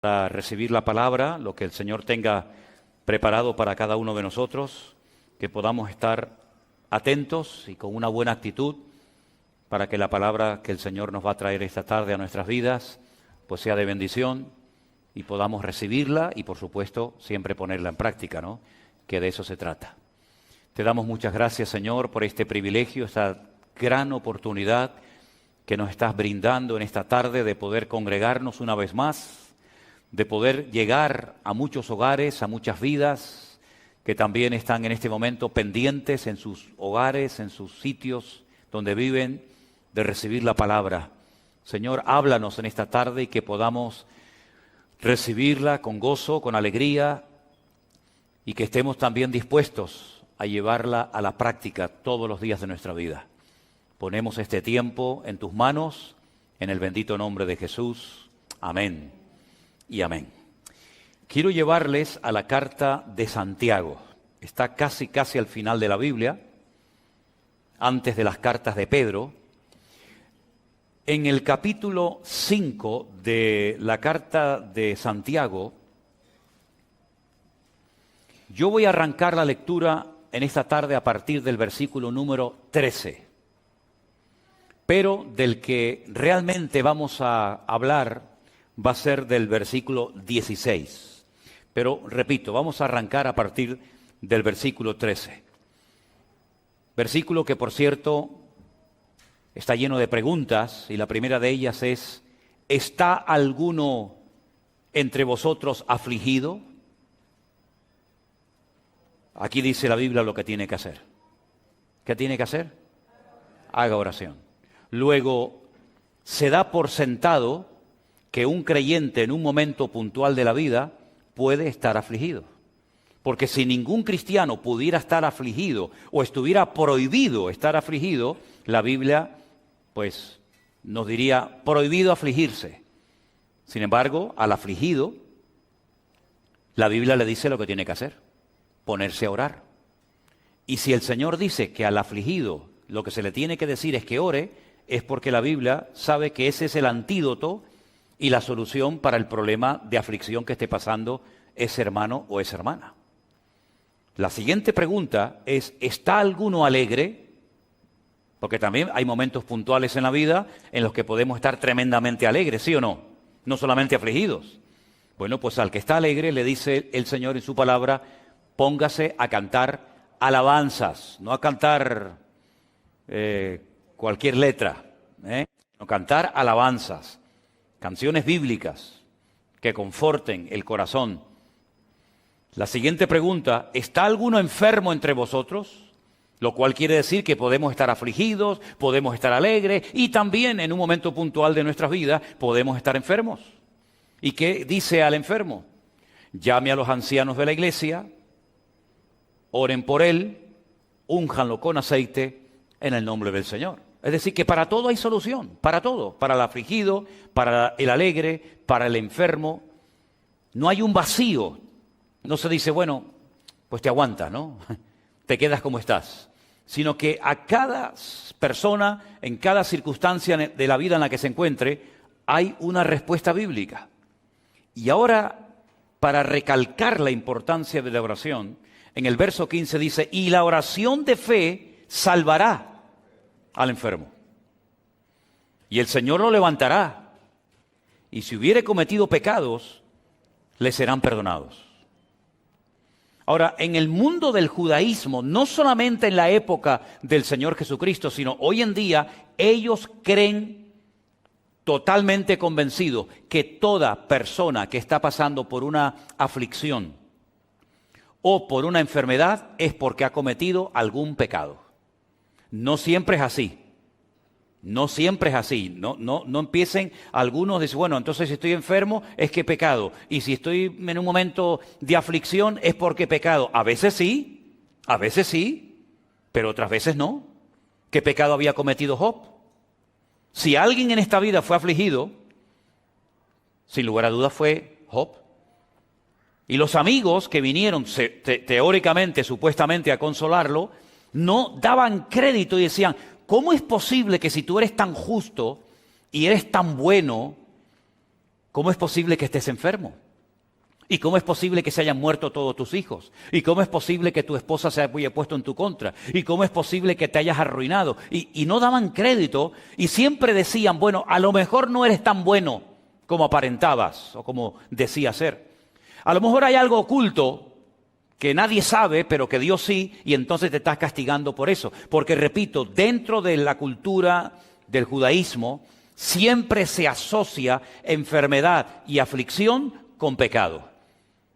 para recibir la palabra, lo que el Señor tenga preparado para cada uno de nosotros, que podamos estar atentos y con una buena actitud para que la palabra que el Señor nos va a traer esta tarde a nuestras vidas, pues sea de bendición y podamos recibirla y, por supuesto, siempre ponerla en práctica, ¿no? Que de eso se trata. Te damos muchas gracias, Señor, por este privilegio, esta gran oportunidad que nos estás brindando en esta tarde de poder congregarnos una vez más, de poder llegar a muchos hogares, a muchas vidas que también están en este momento pendientes en sus hogares, en sus sitios donde viven, de recibir la palabra. Señor, háblanos en esta tarde y que podamos recibirla con gozo, con alegría, y que estemos también dispuestos a llevarla a la práctica todos los días de nuestra vida. Ponemos este tiempo en tus manos, en el bendito nombre de Jesús. Amén y amén. Quiero llevarles a la carta de Santiago. Está casi al final de la Biblia, antes de las cartas de Pedro. En el capítulo 5 de la carta de Santiago, yo voy a arrancar la lectura en esta tarde a partir del versículo número 13. Pero del que realmente vamos a hablar va a ser del versículo 16. Pero, repito, vamos a arrancar a partir del versículo 13. Versículo que, por cierto, está lleno de preguntas, y la primera de ellas es: ¿está alguno entre vosotros afligido? Aquí dice la Biblia lo que tiene que hacer. ¿Qué tiene que hacer? Haga oración. Luego, se da por sentado que un creyente en un momento puntual de la vida puede estar afligido. Porque si ningún cristiano pudiera estar afligido o estuviera prohibido estar afligido, la Biblia pues nos diría prohibido afligirse. Sin embargo, al afligido, la Biblia le dice lo que tiene que hacer: ponerse a orar. Y si el Señor dice que al afligido lo que se le tiene que decir es que ore, es porque la Biblia sabe que ese es el antídoto y la solución para el problema de aflicción que esté pasando ese hermano o esa hermana. La siguiente pregunta es: ¿está alguno alegre? Porque también hay momentos puntuales en la vida en los que podemos estar tremendamente alegres, ¿sí o no? No solamente afligidos. Bueno, pues al que está alegre le dice el Señor en su palabra: póngase a cantar alabanzas, no a cantar cualquier letra, no, cantar alabanzas. Canciones bíblicas que conforten el corazón. La siguiente pregunta: ¿está alguno enfermo entre vosotros? Lo cual quiere decir que podemos estar afligidos, podemos estar alegres y también en un momento puntual de nuestras vidas podemos estar enfermos. ¿Y qué dice al enfermo? Llame a los ancianos de la iglesia, oren por él, únjanlo con aceite en el nombre del Señor. Es decir, que para todo hay solución, para todo, para el afligido, para el alegre, para el enfermo. No hay un vacío. No se dice, bueno, pues te aguantas, ¿no? Te quedas como estás. Sino que a cada persona, en cada circunstancia de la vida en la que se encuentre, hay una respuesta bíblica. Y ahora, para recalcar la importancia de la oración, en el verso 15 dice: y la oración de fe salvará al enfermo, y el Señor lo levantará, y si hubiere cometido pecados, le serán perdonados. Ahora, en el mundo del judaísmo, no solamente en la época del Señor Jesucristo, sino hoy en día, ellos creen totalmente convencidos que toda persona que está pasando por una aflicción o por una enfermedad es porque ha cometido algún pecado. No siempre es así. No siempre es así. No empiecen algunos a decir, bueno, entonces si estoy enfermo es que he pecado. Y si estoy en un momento de aflicción es porque he pecado. A veces sí, pero otras veces no. ¿Qué pecado había cometido Job? Si alguien en esta vida fue afligido, sin lugar a dudas fue Job. Y los amigos que vinieron teóricamente, supuestamente a consolarlo, no daban crédito y decían: ¿cómo es posible que si tú eres tan justo y eres tan bueno, ¿Cómo es posible que estés enfermo? ¿Y cómo es posible que se hayan muerto todos tus hijos? ¿Y cómo es posible que tu esposa se haya puesto en tu contra? ¿Y cómo es posible que te hayas arruinado? Y no daban crédito y siempre decían, bueno, a lo mejor no eres tan bueno como aparentabas o como decías ser. A lo mejor hay algo oculto que nadie sabe, pero que Dios sí, y entonces te estás castigando por eso. Porque, repito, dentro de la cultura del judaísmo siempre se asocia enfermedad y aflicción con pecado.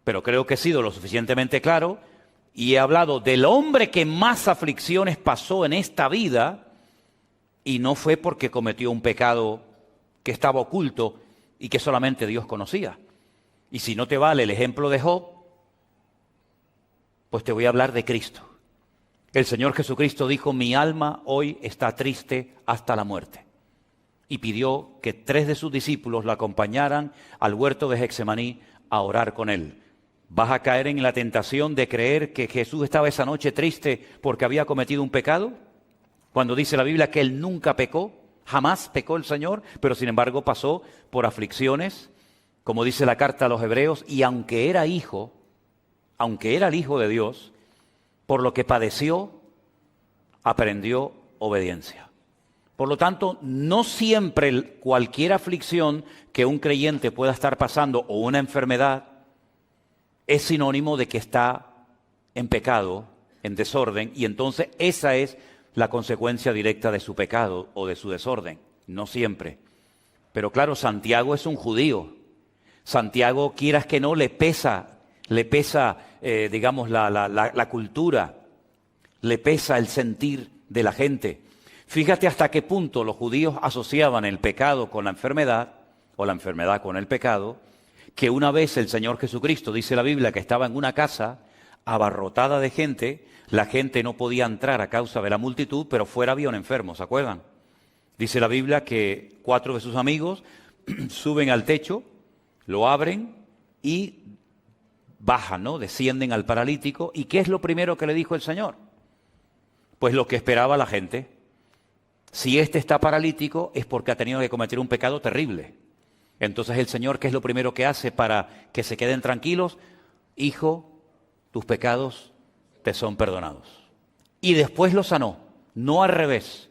Pero creo que he sido lo suficientemente claro y he hablado del hombre que más aflicciones pasó en esta vida y no fue porque cometió un pecado que estaba oculto y que solamente Dios conocía. Y si no te vale el ejemplo de Job, pues te voy a hablar de Cristo. El Señor Jesucristo dijo, mi alma hoy está triste hasta la muerte. Y pidió que 3 de sus discípulos la acompañaran al huerto de Getsemaní a orar con él. ¿Vas a caer en la tentación de creer que Jesús estaba esa noche triste porque había cometido un pecado? Cuando dice la Biblia que Él nunca pecó, jamás pecó el Señor, pero sin embargo pasó por aflicciones, como dice la carta a los Hebreos, y aunque era el Hijo de Dios, por lo que padeció, aprendió obediencia. Por lo tanto, no siempre cualquier aflicción que un creyente pueda estar pasando o una enfermedad es sinónimo de que está en pecado, en desorden, y entonces esa es la consecuencia directa de su pecado o de su desorden. No siempre. Pero claro, Santiago es un judío. Santiago, quieras que no, le pesa, digamos, la cultura, le pesa el sentir de la gente. Fíjate hasta qué punto los judíos asociaban el pecado con la enfermedad, o la enfermedad con el pecado, que una vez el Señor Jesucristo, dice la Biblia, que estaba en una casa abarrotada de gente, la gente no podía entrar a causa de la multitud, pero fuera había un enfermo, ¿se acuerdan? Dice la Biblia que 4 de sus amigos suben al techo, lo abren y bajan, ¿no? Descienden al paralítico. ¿Y qué es lo primero que le dijo el Señor? Pues lo que esperaba la gente. Si este está paralítico es porque ha tenido que cometer un pecado terrible. Entonces el Señor, ¿qué es lo primero que hace para que se queden tranquilos? Hijo, tus pecados te son perdonados. Y después lo sanó, no al revés.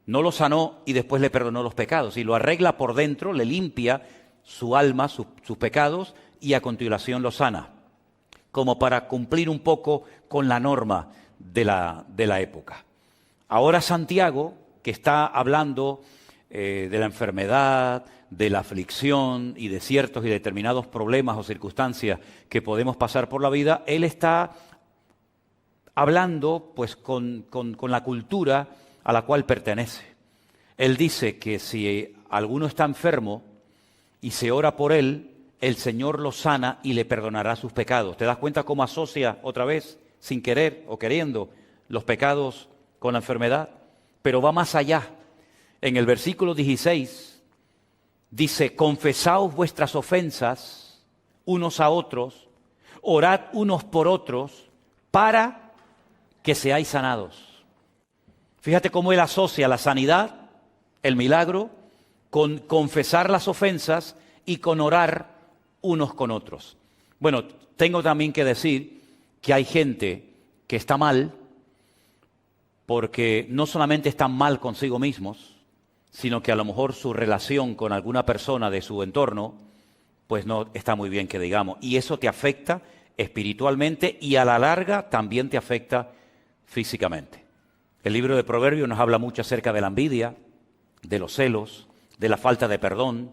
No lo sanó y después le perdonó los pecados. Y lo arregla por dentro, le limpia su alma, sus pecados, y a continuación lo sana. Como para cumplir un poco con la norma de la época. Ahora Santiago, que está hablando de la enfermedad, de la aflicción y de ciertos y determinados problemas o circunstancias que podemos pasar por la vida, él está hablando pues con la cultura a la cual pertenece. Él dice que si alguno está enfermo y se ora por él, el Señor lo sana y le perdonará sus pecados. ¿Te das cuenta cómo asocia otra vez, sin querer o queriendo, los pecados con la enfermedad? Pero va más allá. En el versículo 16 dice, confesaos vuestras ofensas unos a otros, orad unos por otros, para que seáis sanados. Fíjate cómo él asocia la sanidad, el milagro, con confesar las ofensas y con orar unos con otros. Bueno, tengo también que decir que hay gente que está mal, porque no solamente están mal consigo mismos, sino que a lo mejor su relación con alguna persona de su entorno, pues no está muy bien que digamos. Y eso te afecta espiritualmente y a la larga también te afecta físicamente. El libro de Proverbios nos habla mucho acerca de la envidia, de los celos, de la falta de perdón,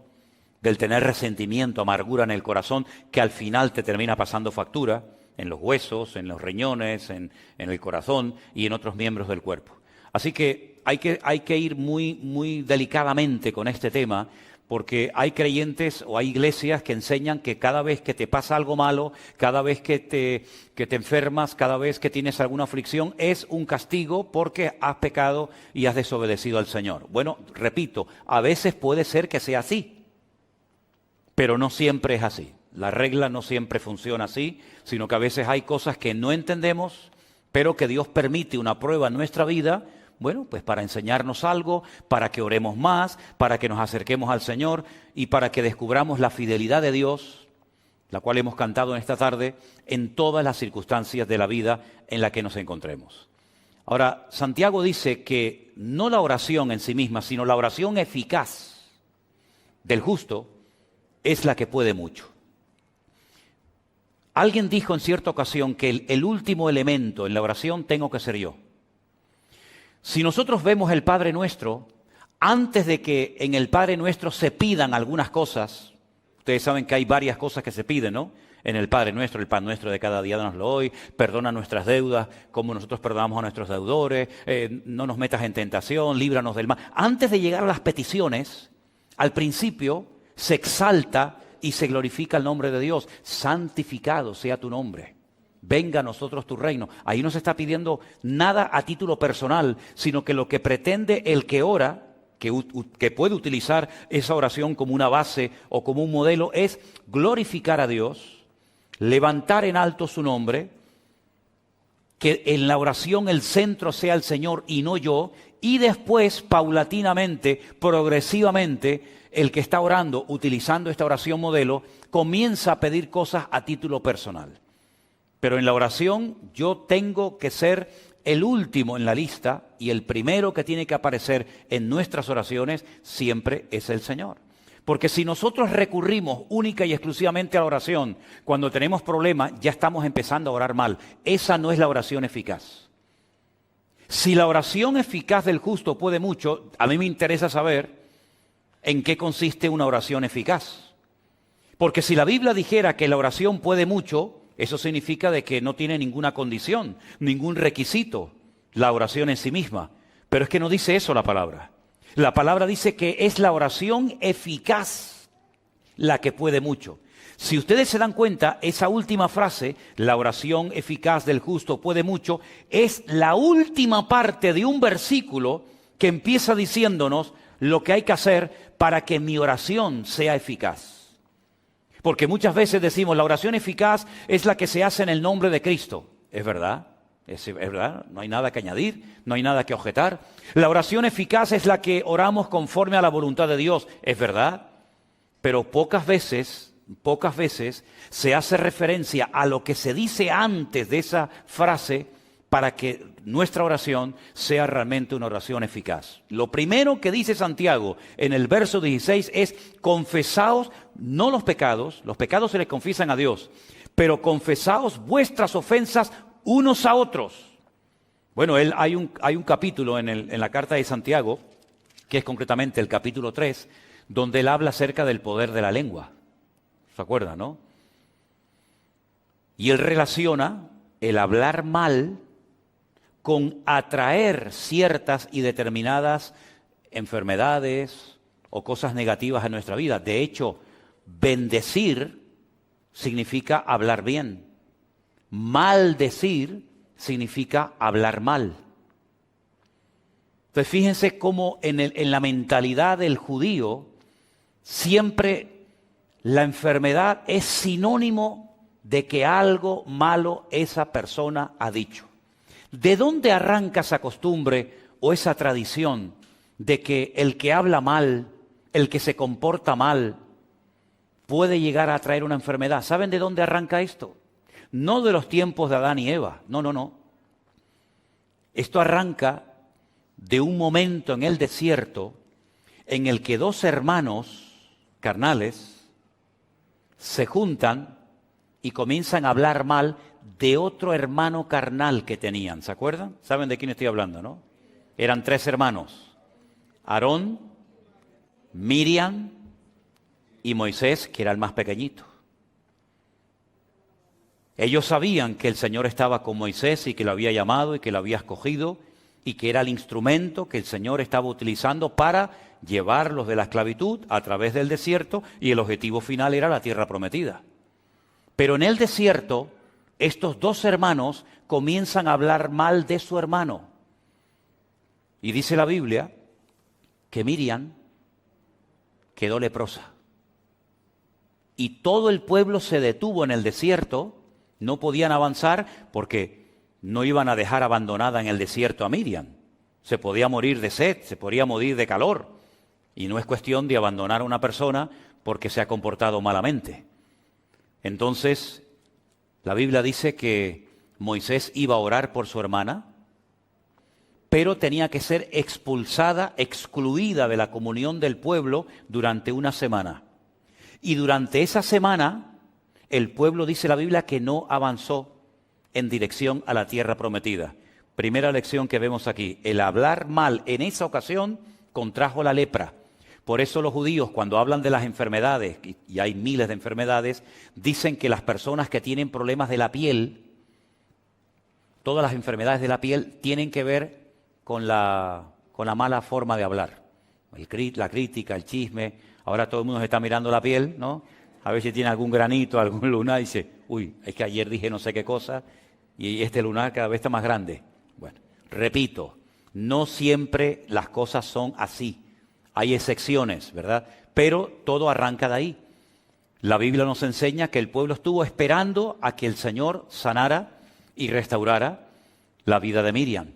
del tener resentimiento, amargura en el corazón, que al final te termina pasando factura en los huesos, en los riñones, en el corazón y en otros miembros del cuerpo. Así que hay que ir muy delicadamente con este tema, porque hay creyentes o hay iglesias que enseñan que cada vez que te pasa algo malo, cada vez que te enfermas, cada vez que tienes alguna aflicción, es un castigo porque has pecado y has desobedecido al Señor. Bueno, repito, a veces puede ser que sea así, pero no siempre es así. La regla no siempre funciona así, sino que a veces hay cosas que no entendemos, pero que Dios permite una prueba en nuestra vida Bueno, pues para enseñarnos algo, para que oremos más, para que nos acerquemos al Señor y para que descubramos la fidelidad de Dios, la cual hemos cantado en esta tarde, en todas las circunstancias de la vida en la que nos encontremos. Ahora, Santiago dice que no la oración en sí misma, sino la oración eficaz del justo es la que puede mucho. Alguien dijo en cierta ocasión que el último elemento en la oración tengo que ser yo. Si nosotros vemos el Padre Nuestro, antes de que en el Padre Nuestro se pidan algunas cosas, ustedes saben que hay varias cosas que se piden, ¿no? En el Padre Nuestro, el pan nuestro de cada día danoslo hoy, perdona nuestras deudas como nosotros perdonamos a nuestros deudores, no nos metas en tentación, líbranos del mal. Antes de llegar a las peticiones, al principio se exalta y se glorifica el nombre de Dios. Santificado sea tu nombre. Venga a nosotros tu reino. Ahí no se está pidiendo nada a título personal, sino que lo que pretende el que ora, que puede utilizar esa oración como una base o como un modelo, es glorificar a Dios, levantar en alto su nombre, que en la oración el centro sea el Señor y no yo, y después, paulatinamente, progresivamente, el que está orando, utilizando esta oración modelo, comienza a pedir cosas a título personal. Pero en la oración yo tengo que ser el último en la lista y el primero que tiene que aparecer en nuestras oraciones siempre es el Señor. Porque si nosotros recurrimos única y exclusivamente a la oración cuando tenemos problemas, ya estamos empezando a orar mal. Esa no es la oración eficaz. Si la oración eficaz del justo puede mucho, a mí me interesa saber en qué consiste una oración eficaz. Porque si la Biblia dijera que la oración puede mucho, eso significa de que no tiene ninguna condición, ningún requisito, la oración en sí misma. Pero es que no dice eso la palabra. La palabra dice que es la oración eficaz la que puede mucho. Si ustedes se dan cuenta, esa última frase, la oración eficaz del justo puede mucho, es la última parte de un versículo que empieza diciéndonos lo que hay que hacer para que mi oración sea eficaz. Porque muchas veces decimos, la oración eficaz es la que se hace en el nombre de Cristo. ¿Es verdad? Es verdad, no hay nada que añadir, no hay nada que objetar. La oración eficaz es la que oramos conforme a la voluntad de Dios. ¿Es verdad? Pero pocas veces se hace referencia a lo que se dice antes de esa frase para que nuestra oración sea realmente una oración eficaz. Lo primero que dice Santiago en el verso 16 es: confesaos no los pecados se les confiesan a Dios, pero confesaos vuestras ofensas unos a otros. Bueno, hay un capítulo en la carta de Santiago, que es concretamente el capítulo 3, donde él habla acerca del poder de la lengua. ¿Se acuerdan, no? Y él relaciona el hablar mal con atraer ciertas y determinadas enfermedades o cosas negativas en nuestra vida. De hecho, bendecir significa hablar bien. Maldecir significa hablar mal. Entonces fíjense cómo en la mentalidad del judío siempre la enfermedad es sinónimo de que algo malo esa persona ha dicho. ¿De dónde arranca esa costumbre o esa tradición de que el que habla mal, el que se comporta mal, puede llegar a traer una enfermedad? ¿Saben de dónde arranca esto? No de los tiempos de Adán y Eva, no. Esto arranca de un momento en el desierto en el que dos hermanos carnales se juntan y comienzan a hablar mal de otro hermano carnal que tenían. ¿Se acuerdan? ¿Saben de quién estoy hablando, no? Eran tres hermanos: Aarón, Miriam y Moisés, que era el más pequeñito. Ellos sabían que el Señor estaba con Moisés y que lo había llamado y que lo había escogido y que era el instrumento que el Señor estaba utilizando para llevarlos de la esclavitud a través del desierto, y el objetivo final era la tierra prometida. Pero en el desierto, estos dos hermanos comienzan a hablar mal de su hermano. Y dice la Biblia que Miriam quedó leprosa. Y todo el pueblo se detuvo en el desierto. No podían avanzar porque no iban a dejar abandonada en el desierto a Miriam. Se podía morir de sed, se podía morir de calor. Y no es cuestión de abandonar a una persona porque se ha comportado malamente. Entonces, la Biblia dice que Moisés iba a orar por su hermana, pero tenía que ser expulsada, excluida de la comunión del pueblo durante una semana. Y durante esa semana, el pueblo, dice la Biblia, que no avanzó en dirección a la tierra prometida. Primera lección que vemos aquí, el hablar mal en esa ocasión contrajo la lepra. Por eso los judíos, cuando hablan de las enfermedades, y hay miles de enfermedades, dicen que las personas que tienen problemas de la piel, todas las enfermedades de la piel tienen que ver con la mala forma de hablar. La crítica, el chisme. Ahora todo el mundo se está mirando la piel, ¿no? A ver si tiene algún granito, algún lunar, y dice, uy, es que ayer dije no sé qué cosa, y este lunar cada vez está más grande. Bueno, repito, no siempre las cosas son así. Hay excepciones, ¿verdad? Pero todo arranca de ahí. La Biblia nos enseña que el pueblo estuvo esperando a que el Señor sanara y restaurara la vida de Miriam.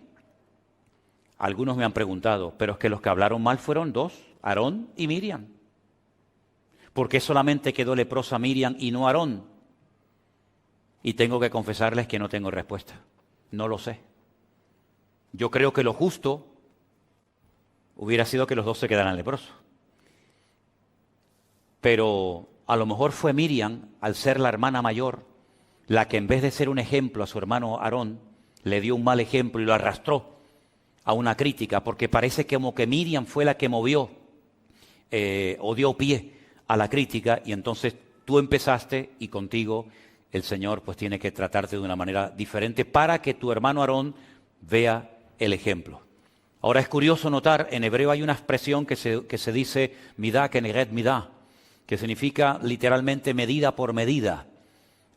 Algunos me han preguntado, pero es que los que hablaron mal fueron dos, Aarón y Miriam. ¿Por qué solamente quedó leprosa Miriam y no Aarón? Y tengo que confesarles que no tengo respuesta. No lo sé. Yo creo que lo justo hubiera sido que los dos se quedaran leprosos. Pero a lo mejor fue Miriam, al ser la hermana mayor, la que en vez de ser un ejemplo a su hermano Aarón, le dio un mal ejemplo y lo arrastró a una crítica, porque parece como que Miriam fue la que movió o dio pie a la crítica, y entonces tú empezaste y contigo el Señor pues tiene que tratarte de una manera diferente para que tu hermano Aarón vea el ejemplo. Ahora es curioso notar, en hebreo hay una expresión que se dice midá keneged midá, que significa literalmente medida por medida.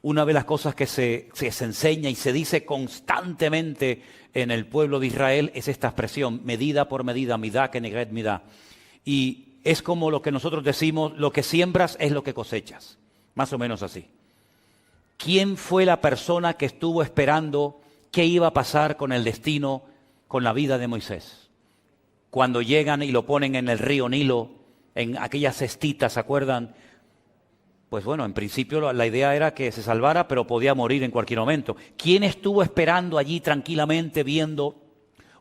Una de las cosas que se enseña y se dice constantemente en el pueblo de Israel es esta expresión, medida por medida, midá keneged midá. Y es como lo que nosotros decimos, lo que siembras es lo que cosechas, más o menos así. ¿Quién fue la persona que estuvo esperando qué iba a pasar con el destino, con la vida de Moisés? Cuando llegan y lo ponen en el río Nilo, en aquellas cestitas, ¿se acuerdan? Pues bueno, en principio la idea era que se salvara, pero podía morir en cualquier momento. ¿Quién estuvo esperando allí tranquilamente, viendo,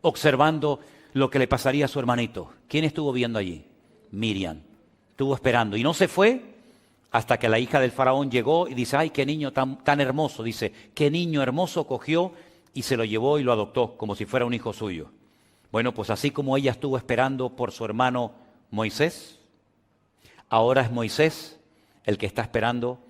observando lo que le pasaría a su hermanito? ¿Quién estuvo viendo allí? Miriam. Estuvo esperando y no se fue hasta que la hija del faraón llegó y dice, ¡ay, qué niño tan hermoso! Dice, qué niño hermoso, cogió y se lo llevó y lo adoptó como si fuera un hijo suyo. Bueno, pues así como ella estuvo esperando por su hermano Moisés, ahora es Moisés el que está esperando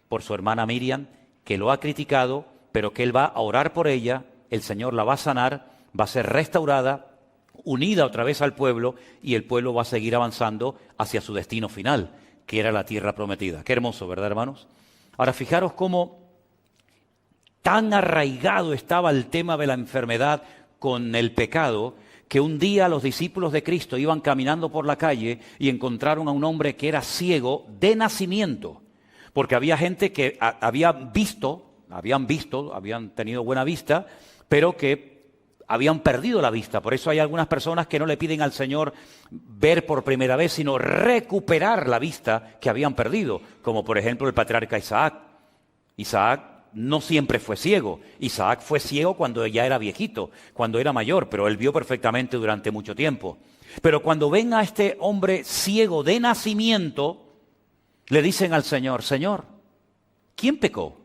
por su hermana Miriam, que lo ha criticado, pero que él va a orar por ella, el Señor la va a sanar, va a ser restaurada, unida otra vez al pueblo, y el pueblo va a seguir avanzando hacia su destino final, que era la tierra prometida. Qué hermoso, ¿verdad, hermanos? Ahora, fijaros cómo tan arraigado estaba el tema de la enfermedad con el pecado, que un día los discípulos de Cristo iban caminando por la calle y encontraron a un hombre que era ciego de nacimiento, porque había gente que habían tenido buena vista, pero que habían perdido la vista. Por eso hay algunas personas que no le piden al Señor ver por primera vez, sino recuperar la vista que habían perdido, como por ejemplo el patriarca Isaac. Isaac no siempre fue ciego. Isaac fue ciego cuando ya era viejito, cuando era mayor, pero él vio perfectamente durante mucho tiempo. Pero cuando ven a este hombre ciego de nacimiento, le dicen al Señor, Señor, ¿quién pecó?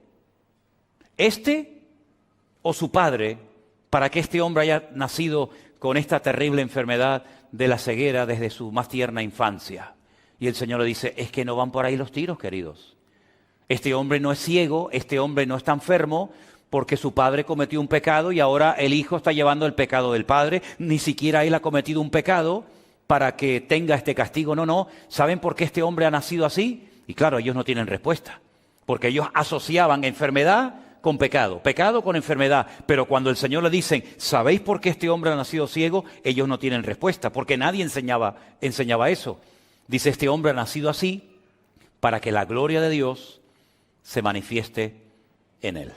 ¿Este o su padre para que este hombre haya nacido con esta terrible enfermedad de la ceguera desde su más tierna infancia? Y el Señor le dice, es que no van por ahí los tiros, queridos. Este hombre no es ciego, este hombre no está enfermo porque su padre cometió un pecado y ahora el hijo está llevando el pecado del padre. Ni siquiera él ha cometido un pecado para que tenga este castigo. No. ¿Saben por qué este hombre ha nacido así? Y claro, ellos no tienen respuesta, porque ellos asociaban enfermedad con pecado, pecado con enfermedad. Pero cuando el Señor le dicen, ¿sabéis por qué este hombre ha nacido ciego? Ellos no tienen respuesta, porque nadie enseñaba eso. Dice, este hombre ha nacido así para que la gloria de Dios se manifieste en él.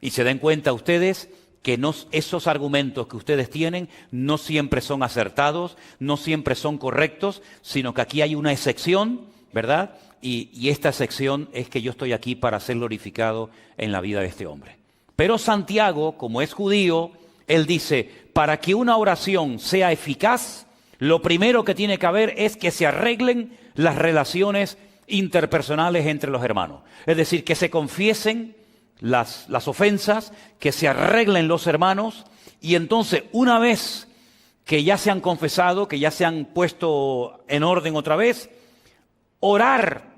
Y se den cuenta ustedes que esos argumentos que ustedes tienen no siempre son acertados, no siempre son correctos, sino que aquí hay una excepción, ¿verdad? Y esta excepción es que yo estoy aquí para ser glorificado en la vida de este hombre. Pero Santiago, como es judío, él dice, para que una oración sea eficaz, lo primero que tiene que haber es que se arreglen las relaciones interpersonales entre los hermanos. Es decir, que se confiesen las ofensas, que se arreglen los hermanos, y entonces una vez que ya se han confesado, que ya se han puesto en orden otra vez, orar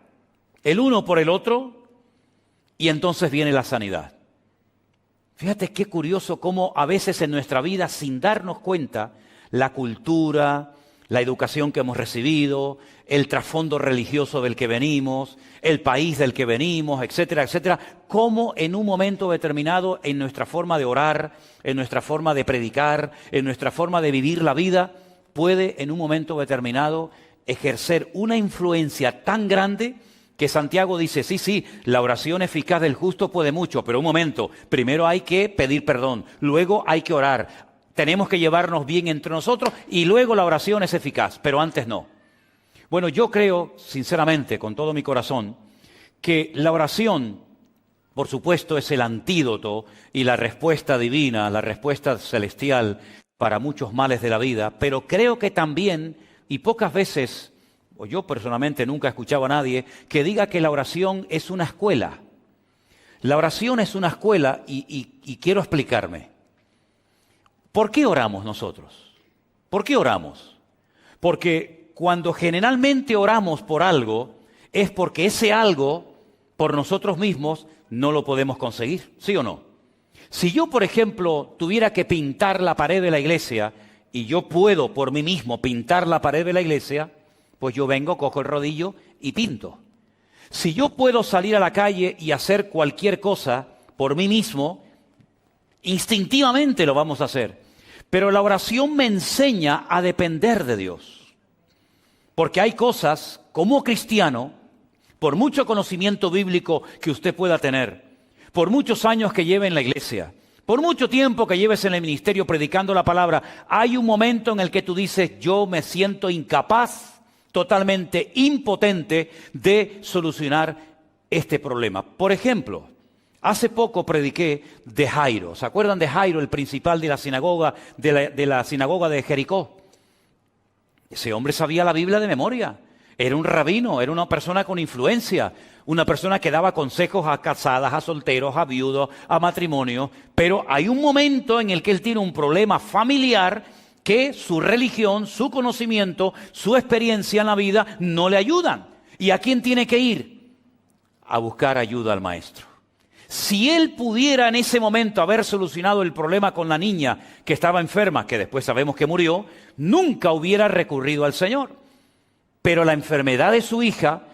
el uno por el otro, y entonces viene la sanidad. Fíjate qué curioso cómo a veces en nuestra vida, sin darnos cuenta, la cultura, la educación que hemos recibido, el trasfondo religioso del que venimos, el país del que venimos, etcétera, etcétera, cómo en un momento determinado en nuestra forma de orar, en nuestra forma de predicar, en nuestra forma de vivir la vida, puede en un momento determinado ejercer una influencia tan grande que Santiago dice, sí, la oración eficaz del justo puede mucho, pero un momento, primero hay que pedir perdón, luego hay que orar, tenemos que llevarnos bien entre nosotros y luego la oración es eficaz, pero antes no. Bueno, yo creo, sinceramente, con todo mi corazón, que la oración, por supuesto, es el antídoto y la respuesta divina, la respuesta celestial para muchos males de la vida, pero creo que también, y pocas veces, o yo personalmente nunca he escuchado a nadie que diga que la oración es una escuela. La oración es una escuela y quiero explicarme. ¿Por qué oramos nosotros? ¿Por qué oramos? Porque cuando generalmente oramos por algo, es porque ese algo, por nosotros mismos, no lo podemos conseguir, ¿sí o no? Si yo, por ejemplo, tuviera que pintar la pared de la iglesia, y yo puedo por mí mismo pintar la pared de la iglesia, pues yo vengo, cojo el rodillo y pinto. Si yo puedo salir a la calle y hacer cualquier cosa por mí mismo, instintivamente lo vamos a hacer. Pero la oración me enseña a depender de Dios. Porque hay cosas, como cristiano, por mucho conocimiento bíblico que usted pueda tener, por muchos años que lleve en la iglesia, por mucho tiempo que lleves en el ministerio predicando la palabra, hay un momento en el que tú dices, yo me siento incapaz, totalmente impotente de solucionar este problema. Por ejemplo, hace poco prediqué de Jairo. ¿Se acuerdan de Jairo, el principal de la sinagoga de Jericó? Ese hombre sabía la Biblia de memoria. Era un rabino, era una persona con influencia, una persona que daba consejos a casadas, a solteros, a viudos, a matrimonios. Pero hay un momento en el que él tiene un problema familiar que su religión, su conocimiento, su experiencia en la vida no le ayudan. ¿Y a quién tiene que ir? A buscar ayuda al maestro. Si él pudiera en ese momento haber solucionado el problema con la niña que estaba enferma, que después sabemos que murió, nunca hubiera recurrido al Señor. Pero la enfermedad de su hija,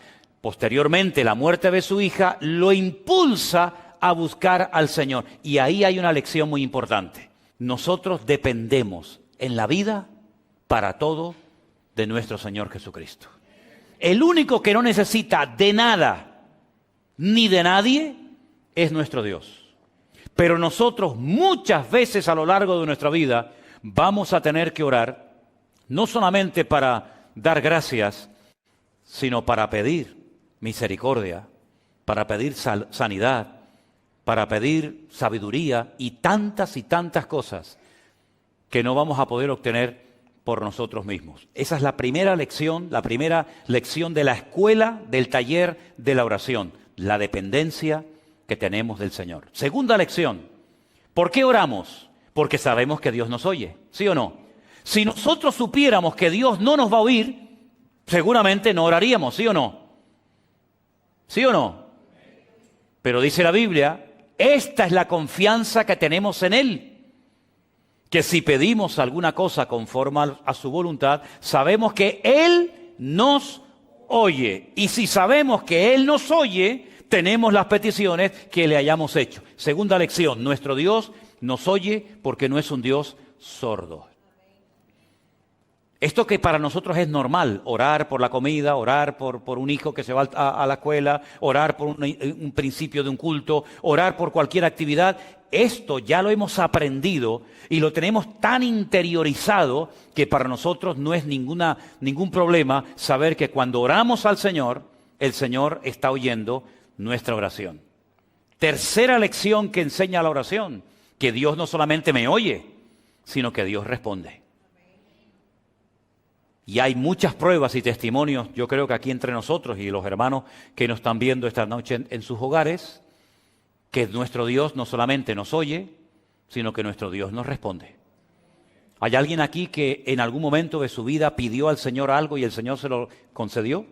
posteriormente la muerte de su hija, lo impulsa a buscar al Señor. Y ahí hay una lección muy importante. Nosotros dependemos en la vida, para todo, de nuestro Señor Jesucristo. El único que no necesita de nada, ni de nadie, es nuestro Dios. Pero nosotros muchas veces a lo largo de nuestra vida vamos a tener que orar, no solamente para dar gracias, sino para pedir misericordia, para pedir sanidad, para pedir sabiduría y tantas cosas que no vamos a poder obtener por nosotros mismos. Esa es la primera lección de la escuela, del taller de la oración, la dependencia que tenemos del Señor. Segunda lección, ¿por qué oramos? Porque sabemos que Dios nos oye, ¿sí o no? Si nosotros supiéramos que Dios no nos va a oír, seguramente no oraríamos, ¿sí o no? ¿Sí o no? Pero dice la Biblia, esta es la confianza que tenemos en Él. Que si pedimos alguna cosa conforme a su voluntad, sabemos que Él nos oye. Y si sabemos que Él nos oye, tenemos las peticiones que le hayamos hecho. Segunda lección, nuestro Dios nos oye porque no es un Dios sordo. Esto que para nosotros es normal, orar por la comida, orar por un hijo que se va a la escuela, orar por un principio de un culto, orar por cualquier actividad, esto ya lo hemos aprendido y lo tenemos tan interiorizado que para nosotros no es ningún problema saber que cuando oramos al Señor, el Señor está oyendo nuestra oración. Tercera lección que enseña la oración, que Dios no solamente me oye, sino que Dios responde. Y hay muchas pruebas y testimonios, yo creo que aquí entre nosotros y los hermanos que nos están viendo esta noche en sus hogares, que nuestro Dios no solamente nos oye, sino que nuestro Dios nos responde. ¿Hay alguien aquí que en algún momento de su vida pidió al Señor algo y el Señor se lo concedió?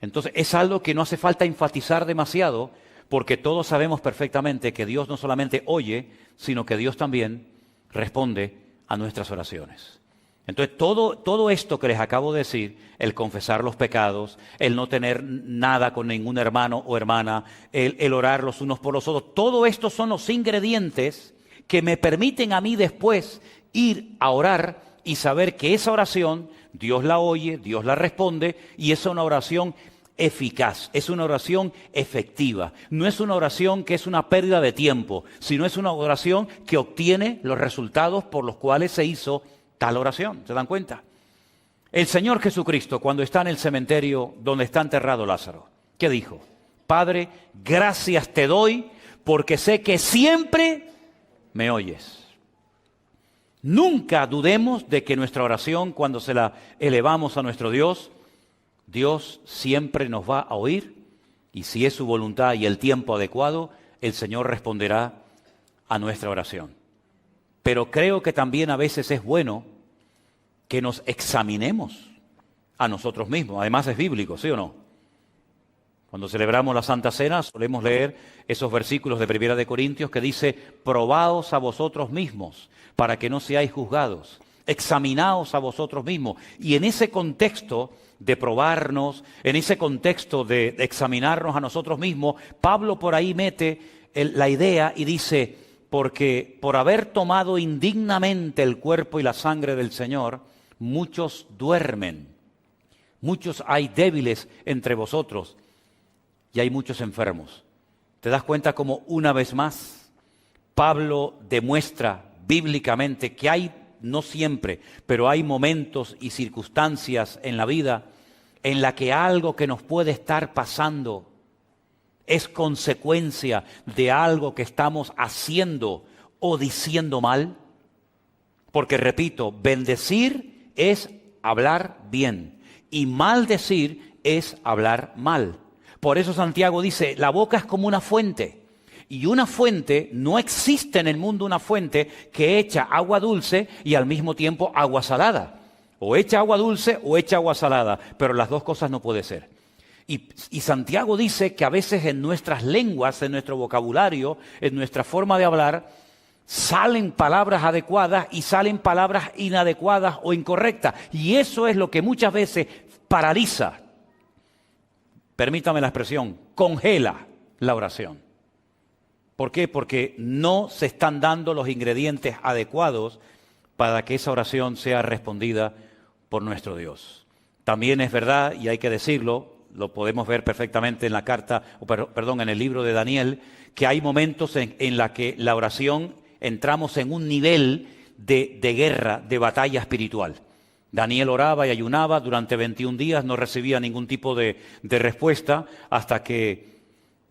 Entonces es algo que no hace falta enfatizar demasiado, porque todos sabemos perfectamente que Dios no solamente oye, sino que Dios también responde a nuestras oraciones. Entonces todo esto que les acabo de decir, el confesar los pecados, el no tener nada con ningún hermano o hermana, el orar los unos por los otros, todo esto son los ingredientes que me permiten a mí después ir a orar y saber que esa oración Dios la oye, Dios la responde y es una oración eficaz, es una oración efectiva. No es una oración que es una pérdida de tiempo, sino es una oración que obtiene los resultados por los cuales se hizo tal oración. ¿Se dan cuenta? El Señor Jesucristo, cuando está en el cementerio donde está enterrado Lázaro, ¿qué dijo? Padre, gracias te doy porque sé que siempre me oyes. Nunca dudemos de que nuestra oración, cuando se la elevamos a nuestro Dios, Dios siempre nos va a oír y si es su voluntad y el tiempo adecuado, el Señor responderá a nuestra oración. Pero creo que también a veces es bueno que nos examinemos a nosotros mismos. Además es bíblico, ¿sí o no? Cuando celebramos la Santa Cena solemos leer esos versículos de 1 de Corintios que dice, probaos a vosotros mismos para que no seáis juzgados. Examinaos a vosotros mismos. Y en ese contexto de probarnos, en ese contexto de examinarnos a nosotros mismos, Pablo por ahí mete la idea y dice, porque por haber tomado indignamente el cuerpo y la sangre del Señor, muchos duermen, muchos hay débiles entre vosotros y hay muchos enfermos. ¿Te das cuenta cómo una vez más Pablo demuestra bíblicamente que hay, no siempre, pero hay momentos y circunstancias en la vida en la que algo que nos puede estar pasando es consecuencia de algo que estamos haciendo o diciendo mal? Porque repito, bendecir es hablar bien y maldecir es hablar mal. Por eso Santiago dice, la boca es como una fuente. Y una fuente, no existe en el mundo una fuente que echa agua dulce y al mismo tiempo agua salada. O echa agua dulce o echa agua salada, pero las dos cosas no puede ser. Y Santiago dice que a veces en nuestras lenguas, en nuestro vocabulario, en nuestra forma de hablar, salen palabras adecuadas y salen palabras inadecuadas o incorrectas. Y eso es lo que muchas veces paraliza, permítame la expresión, congela la oración. ¿Por qué? Porque no se están dando los ingredientes adecuados para que esa oración sea respondida por nuestro Dios. También es verdad, y hay que decirlo, lo podemos ver perfectamente en la carta, en el libro de Daniel, que hay momentos en la que la oración entramos en un nivel de guerra, de batalla espiritual. Daniel oraba y ayunaba durante 21 días, no recibía ningún tipo de respuesta hasta que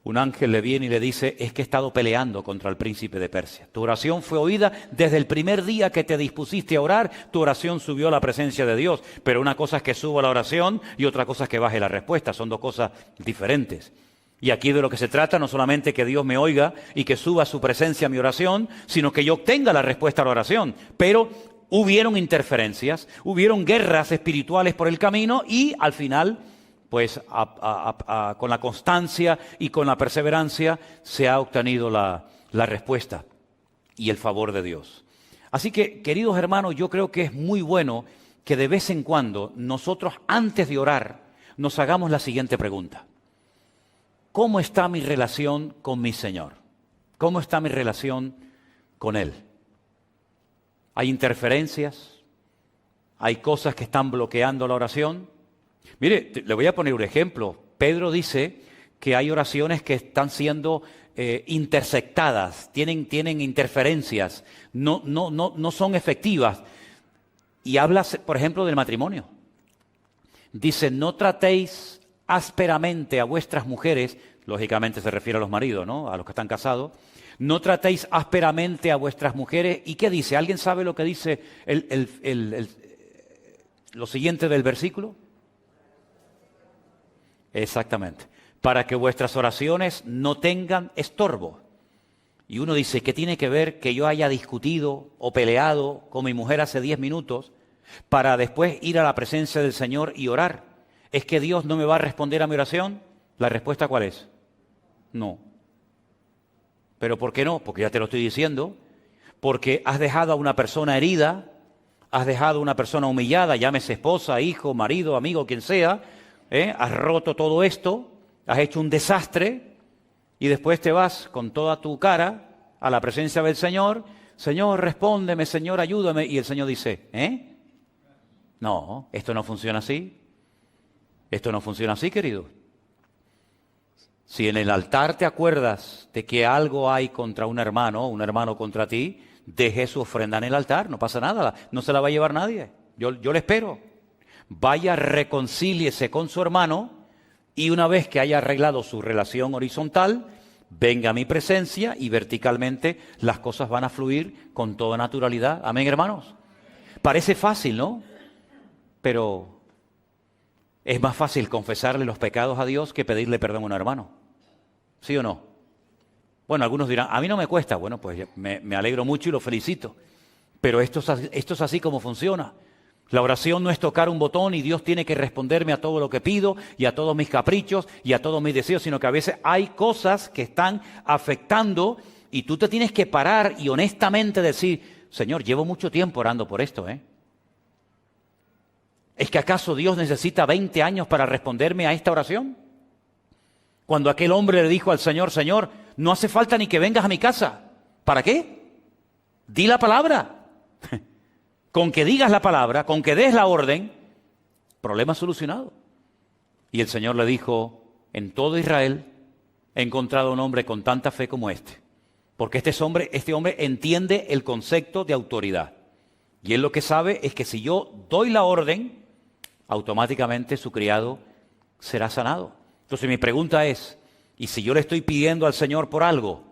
un ángel le viene y le dice, es que he estado peleando contra el príncipe de Persia. Tu oración fue oída desde el primer día que te dispusiste a orar, tu oración subió a la presencia de Dios. Pero una cosa es que suba la oración y otra cosa es que baje la respuesta. Son dos cosas diferentes. Y aquí de lo que se trata no solamente que Dios me oiga y que suba a su presencia mi oración, sino que yo obtenga la respuesta a la oración. Pero hubieron interferencias, hubieron guerras espirituales por el camino y al final, pues con la constancia y con la perseverancia se ha obtenido la respuesta y el favor de Dios. Así que, queridos hermanos, yo creo que es muy bueno que de vez en cuando nosotros, antes de orar, nos hagamos la siguiente pregunta. ¿Cómo está mi relación con mi Señor? ¿Cómo está mi relación con Él? ¿Hay interferencias? hay cosas que están bloqueando la oración. Mire, le voy a poner un ejemplo. Pedro dice que hay oraciones que están siendo intersectadas, tienen interferencias, no son efectivas. Y habla, por ejemplo, del matrimonio. Dice, no tratéis ásperamente a vuestras mujeres, lógicamente se refiere a los maridos, ¿no? A los que están casados. No tratéis ásperamente a vuestras mujeres. ¿Y qué dice? ¿Alguien sabe lo que dice lo siguiente del versículo? Exactamente. Para que vuestras oraciones no tengan estorbo. Y uno dice, ¿qué tiene que ver que yo haya discutido o peleado con mi mujer hace 10 minutos para después ir a la presencia del Señor y orar? ¿Es que Dios no me va a responder a mi oración? ¿La respuesta cuál es? No. ¿Pero por qué no? Porque ya te lo estoy diciendo. Porque has dejado a una persona herida, has dejado a una persona humillada, llámese esposa, hijo, marido, amigo, quien sea, has roto todo esto, has hecho un desastre y después te vas con toda tu cara a la presencia del Señor. Señor, respóndeme, Señor, ayúdame. Y el Señor dice, no, esto no funciona así. Esto no funciona así, querido. Si en el altar te acuerdas de que algo hay contra un hermano contra ti, deje su ofrenda en el altar, no pasa nada, no se la va a llevar nadie. Yo le espero. Vaya, reconcíliese con su hermano y una vez que haya arreglado su relación horizontal, venga a mi presencia y verticalmente las cosas van a fluir con toda naturalidad. Amén, hermanos. Parece fácil, ¿no? Pero es más fácil confesarle los pecados a Dios que pedirle perdón a un hermano. ¿Sí o no? Bueno, algunos dirán, a mí no me cuesta. Bueno, pues me alegro mucho y lo felicito. Pero esto es así como funciona. La oración no es tocar un botón y Dios tiene que responderme a todo lo que pido y a todos mis caprichos y a todos mis deseos, sino que a veces hay cosas que están afectando y tú te tienes que parar y honestamente decir, Señor, llevo mucho tiempo orando por esto, ¿Es que acaso Dios necesita 20 años para responderme a esta oración? Cuando aquel hombre le dijo al Señor, Señor, no hace falta ni que vengas a mi casa. ¿Para qué? Di la palabra. Con que digas la palabra, con que des la orden, problema solucionado. Y el Señor le dijo, en todo Israel he encontrado un hombre con tanta fe como este. Porque este hombre entiende el concepto de autoridad. Y él lo que sabe es que si yo doy la orden, automáticamente su criado será sanado. Entonces mi pregunta es, ¿y si yo le estoy pidiendo al Señor por algo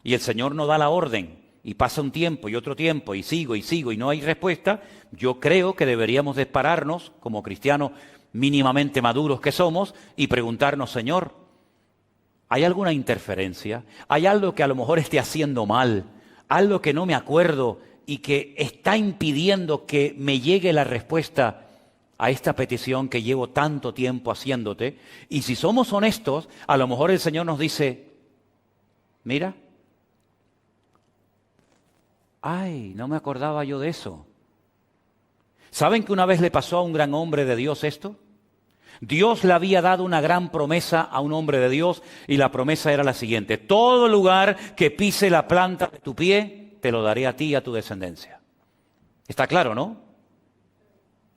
y el Señor no da la orden y pasa un tiempo y otro tiempo y sigo y no hay respuesta? Yo creo que deberíamos de pararnos como cristianos mínimamente maduros que somos y preguntarnos, Señor, ¿hay alguna interferencia? ¿Hay algo que a lo mejor esté haciendo mal? ¿Algo que no me acuerdo y que está impidiendo que me llegue la respuesta a esta petición que llevo tanto tiempo haciéndote? Y si somos honestos, a lo mejor el Señor nos dice, mira, ay, no me acordaba yo de eso. ¿Saben que una vez le pasó a un gran hombre de Dios esto? Dios le había dado una gran promesa a un hombre de Dios y la promesa era la siguiente: todo lugar que pise la planta de tu pie, te lo daré a ti y a tu descendencia. Está claro, ¿no?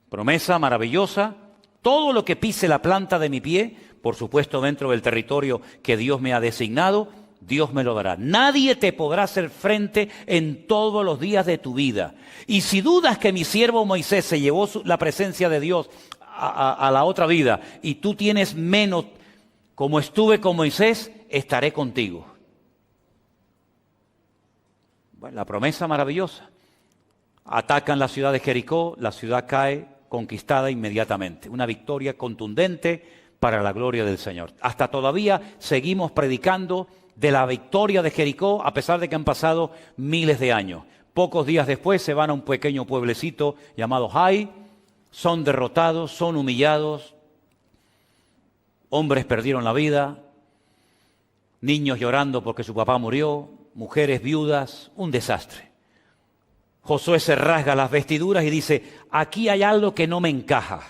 Promesa maravillosa. Todo lo que pise la planta de mi pie, por supuesto dentro del territorio que Dios me ha designado, Dios me lo dará. Nadie te podrá hacer frente en todos los días de tu vida. Y si dudas que mi siervo Moisés se llevó la presencia de Dios a la otra vida y tú tienes menos, como estuve con Moisés, estaré contigo. Bueno, la promesa maravillosa. Atacan la ciudad de Jericó, la ciudad cae conquistada inmediatamente. Una victoria contundente para la gloria del Señor. Hasta todavía seguimos predicando de la victoria de Jericó, a pesar de que han pasado miles de años. Pocos días después se van a un pequeño pueblecito llamado Hai, son derrotados, son humillados, hombres perdieron la vida, niños llorando porque su papá murió, mujeres viudas, un desastre. Josué se rasga las vestiduras y dice, aquí hay algo que no me encaja.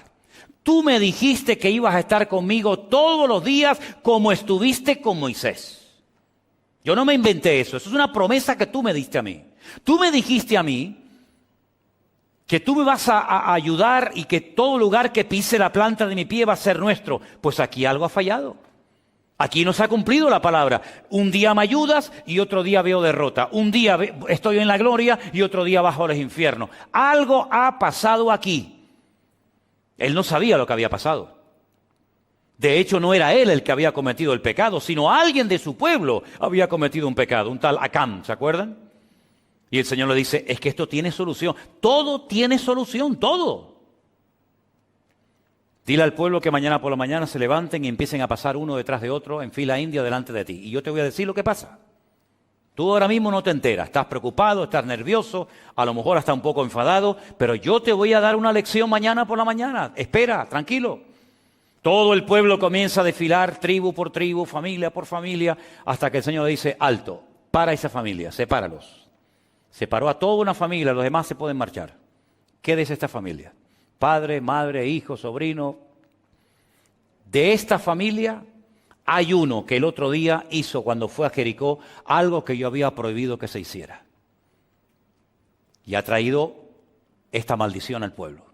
Tú me dijiste que ibas a estar conmigo todos los días como estuviste con Moisés. Yo no me inventé eso es una promesa que tú me diste a mí. Tú me dijiste a mí que tú me vas a ayudar y que todo lugar que pise la planta de mi pie va a ser nuestro. Pues aquí algo ha fallado. Aquí no se ha cumplido la palabra. Un día me ayudas y otro día veo derrota. Un día estoy en la gloria y otro día bajo los infiernos. Algo ha pasado aquí. Él no sabía lo que había pasado. De hecho, no era él el que había cometido el pecado, sino alguien de su pueblo había cometido un pecado, un tal Acán, ¿se acuerdan? Y el Señor le dice, es que esto tiene solución. Todo tiene solución, todo. Dile al pueblo que mañana por la mañana se levanten y empiecen a pasar uno detrás de otro en fila india delante de ti. Y yo te voy a decir lo que pasa. Tú ahora mismo no te enteras, estás preocupado, estás nervioso, a lo mejor hasta un poco enfadado, pero yo te voy a dar una lección mañana por la mañana. Espera, tranquilo. Todo el pueblo comienza a desfilar, tribu por tribu, familia por familia, hasta que el Señor dice, alto, para esa familia, sepáralos. Separó a toda una familia, los demás se pueden marchar. Quédese esta familia. Padre, madre, hijo, sobrino. De esta familia hay uno que el otro día hizo cuando fue a Jericó algo que yo había prohibido que se hiciera. Y ha traído esta maldición al pueblo.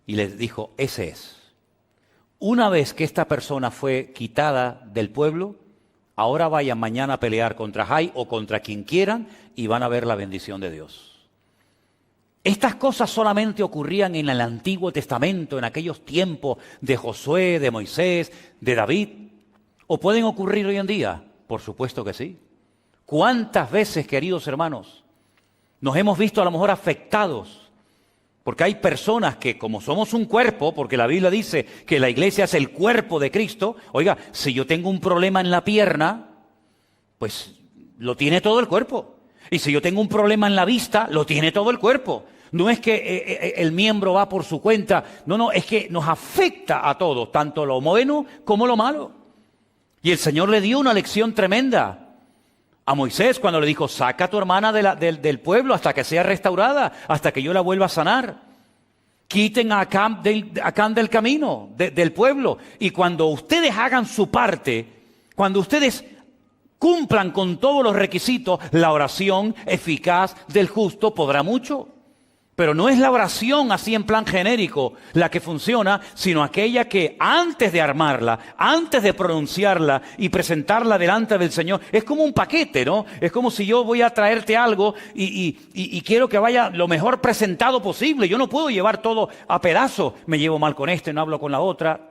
Y les dijo, ese es. Una vez que esta persona fue quitada del pueblo, ahora vayan mañana a pelear contra Jai o contra quien quieran y van a ver la bendición de Dios. Estas cosas solamente ocurrían en el Antiguo Testamento, en aquellos tiempos de Josué, de Moisés, de David. ¿O pueden ocurrir hoy en día? Por supuesto que sí. ¿Cuántas veces, queridos hermanos, nos hemos visto a lo mejor afectados? Porque hay personas que, como somos un cuerpo, porque la Biblia dice que la iglesia es el cuerpo de Cristo, oiga, si yo tengo un problema en la pierna, pues lo tiene todo el cuerpo. Y si yo tengo un problema en la vista, lo tiene todo el cuerpo. No es que el miembro va por su cuenta, no, es que nos afecta a todos, tanto lo bueno como lo malo. Y el Señor le dio una lección tremenda a Moisés cuando le dijo, saca a tu hermana del pueblo hasta que sea restaurada, hasta que yo la vuelva a sanar. Quiten a Acán del camino, del pueblo. Y cuando ustedes hagan su parte, cuando ustedes cumplan con todos los requisitos, la oración eficaz del justo podrá mucho. Pero no es la oración así en plan genérico la que funciona, sino aquella que antes de armarla, antes de pronunciarla y presentarla delante del Señor, es como un paquete, ¿no? Es como si yo voy a traerte algo y quiero que vaya lo mejor presentado posible. Yo no puedo llevar todo a pedazos. Me llevo mal con este, no hablo con la otra.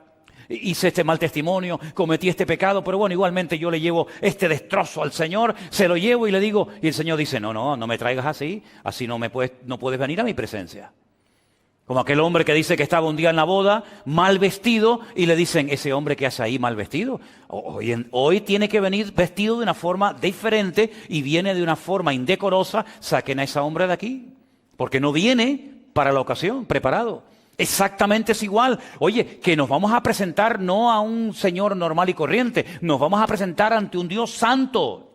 Hice este mal testimonio, cometí este pecado, pero bueno, igualmente yo le llevo este destrozo al Señor, se lo llevo y le digo, y el Señor dice, no me traigas así no puedes venir a mi presencia. Como aquel hombre que dice que estaba un día en la boda, mal vestido, y le dicen, ese hombre que hace ahí mal vestido, hoy tiene que venir vestido de una forma diferente y viene de una forma indecorosa, saquen a ese hombre de aquí, porque no viene para la ocasión, preparado. Exactamente es igual. Oye, que nos vamos a presentar no a un Señor normal y corriente, nos vamos a presentar ante un Dios santo.